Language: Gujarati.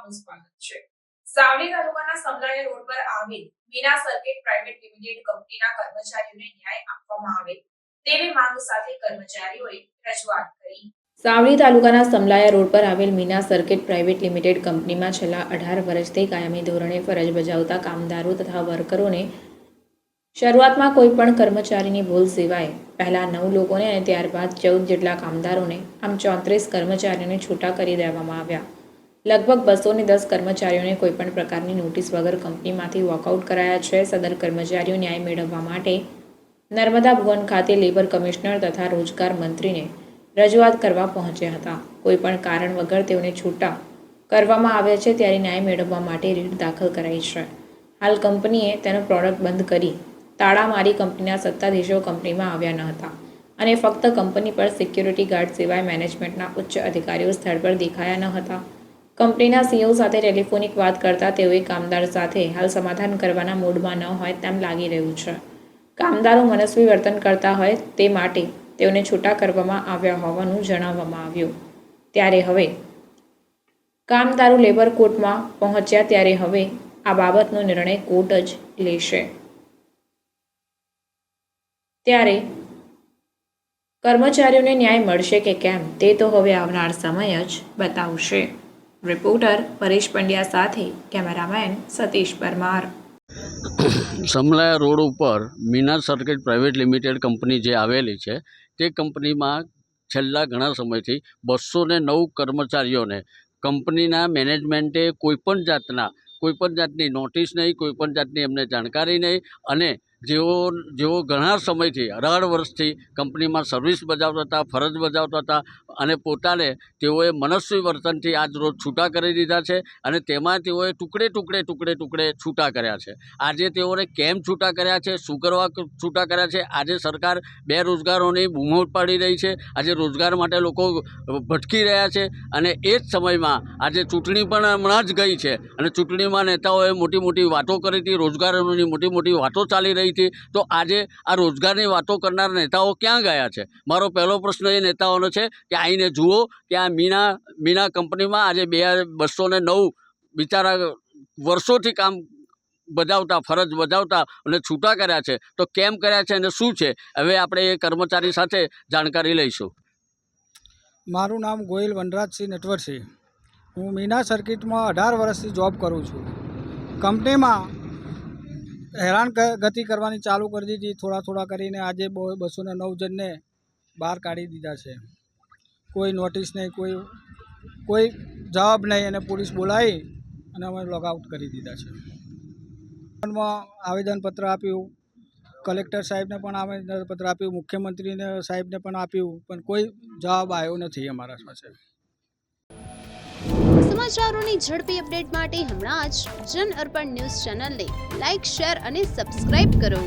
આપનું સ્વાગત છે। સાવલી તાલુકાના સમલાયા રોડ પર આવેલ મીના સર્કિટ પ્રાઇવેટ લિમિટેડ કંપનીના કર્મચારીઓને ન્યાય આપવામાં આવે તેવી માંગ સાથે કર્મચારીઓએ રજૂઆત કરી। સાવલી તાલુકાના સમલાયા રોડ પર આવેલ મીના સર્કિટ પ્રાઇવેટ લિમિટેડ કંપનીમાં છેલ્લા 18 વર્ષથી કાયમી ધોરણે ફરજ બજાવતા કામદારો તથા વર્કરોને શરૂઆતમાં કોઈ પણ કર્મચારીની ભૂલ સિવાય પહેલા 9 લોકોને અને ત્યારબાદ 14 જેટલા કામદારોને આમ 34 કર્મચારીઓને છૂટા કરી દેવામાં આવ્યા। લગભગ 210 કર્મચારીઓને કોઈપણ પ્રકારની નોટિસ વગર કંપનીમાંથી વોકઆઉટ કરાયા છે। સદર કર્મચારીઓ ન્યાય મેળવવા માટે નર્મદા ભુવન ખાતે લેબર કમિશનર તથા રોજગાર મંત્રીને રજૂઆત કરવા પહોંચ્યા હતા। કોઈપણ કારણ વગર તેઓને છૂટા કરવામાં આવ્યા છે, ત્યારે ન્યાય મેળવવા માટે રીટ દાખલ કરાઈ છે। હાલ કંપનીએ તેનો પ્રોડક્ટ બંધ કરી તાળા મારી કંપનીના સત્તાધીશો કંપનીમાં આવ્યા ન હતા અને ફક્ત કંપની પર સિક્યુરિટી ગાર્ડ સિવાય મેનેજમેન્ટના ઉચ્ચ અધિકારીઓ સ્થળ પર દેખાયા ન હતા। કંપનીના સીઈઓ સાથે ટેલિફોનિક વાત કરતા તેઓએ કામદાર સાથે હાલ સમાધાન કરવાના મૂડમાં ન હોય તેમ લાગી રહ્યું છે। કામદારો મનસ્વી વર્તન કરતા હોય તે માટે તેઓને છૂટા કરવામાં આવ્યા હોવાનું જણાવવામાં આવ્યું। ત્યારે હવે કામદારો લેબર કોર્ટમાં પહોંચ્યા, ત્યારે હવે આ બાબતનો નિર્ણય કોર્ટ જ લેશે। ત્યારે કર્મચારીઓને ન્યાય મળશે કે કેમ તે તો હવે આવનાર સમય જ બતાવશે। રિપોર્ટર પરેશ પંડ્યા સાથે કેમેરામેન સતીશ પરમાર। સમલાયા રોડ ઉપર Meena circuit private limited company જે આવેલી છે તે કંપનીમાં છેલ્લા ઘણા સમયથી 209 કર્મચારીઓને કંપનીના મેનેજમેન્ટે કોઈપણ જાતની નોટિસ નહીં, કોઈપણ જાતની એમને જાણકારી નહીં અને જેઓ ઘણા સમયથી 18 વર્ષથી કંપનીમાં સર્વિસ બજાવતા હતા, ફરજ બજાવતા હતા અને પોતાને તેઓએ મનસ્વી વર્તનથી આજ રોજ છૂટા કરી દીધા છે અને તેમાં તેઓએ ટુકડે છૂટા કર્યા છે। આજે તેઓને કેમ છૂટા કર્યા છે, શું કરવા છૂટા કર્યા છે, આજે સરકાર બેરોજગારોની બૂમો પાડી રહી છે। આજે રોજગાર માટે લોકો ભટકી રહ્યા છે અને એ જ સમયમાં આજે ચૂંટણી પણ હમણાં જ ગઈ છે અને ચૂંટણીમાં નેતાઓએ મોટી વાતો કરી હતી, રોજગારોની મોટી વાતો ચાલી રહી હતી। તો આજે આ રોજગારની વાતો કરનાર નેતાઓ ક્યાં ગયા છે? મારો પહેલો પ્રશ્ન એ નેતાઓનો છે કે આવીને જુઓ કે આ મીના કંપનીમાં આજે 209 બિચારા વર્ષોથી કામ બજાવતા, ફરજ બજાવતા અને છૂટા કર્યા છે, તો કેમ કર્યા છે અને શું છે? હવે આપણે એ કર્મચારી સાથે જાણકારી લઈશું। મારું નામ ગોહિલ વનરાજસિંહ નટવરસિંહ। હું મીના સર્કિટમાં 18 વર્ષથી જોબ કરું છું। કંપનીમાં હેરાન ગતિ કરવાની ચાલુ કરી દીધી, થોડા કરીને આજે 209 જણને બહાર કાઢી દીધા છે। કોઈ નોટિસ નહીં, કોઈ જવાબ નહીં અને પોલીસ બોલાવી અને અમે લોકઆઉટ કરી દીધા છે। આવેદનપત્ર આપ્યું, કલેક્ટર સાહેબને પણ આવેદનપત્ર આપ્યું, મુખ્યમંત્રીને સાહેબને પણ આપ્યું, પણ કોઈ જવાબ આવ્યો નથી અમારા પાસે। સમાચારોની ઝડપી અપડેટ માટે હમણાં જ જન અર્પણ ન્યૂઝ ચેનલને લાઇક, શેર અને સબસ્ક્રાઇબ કરો।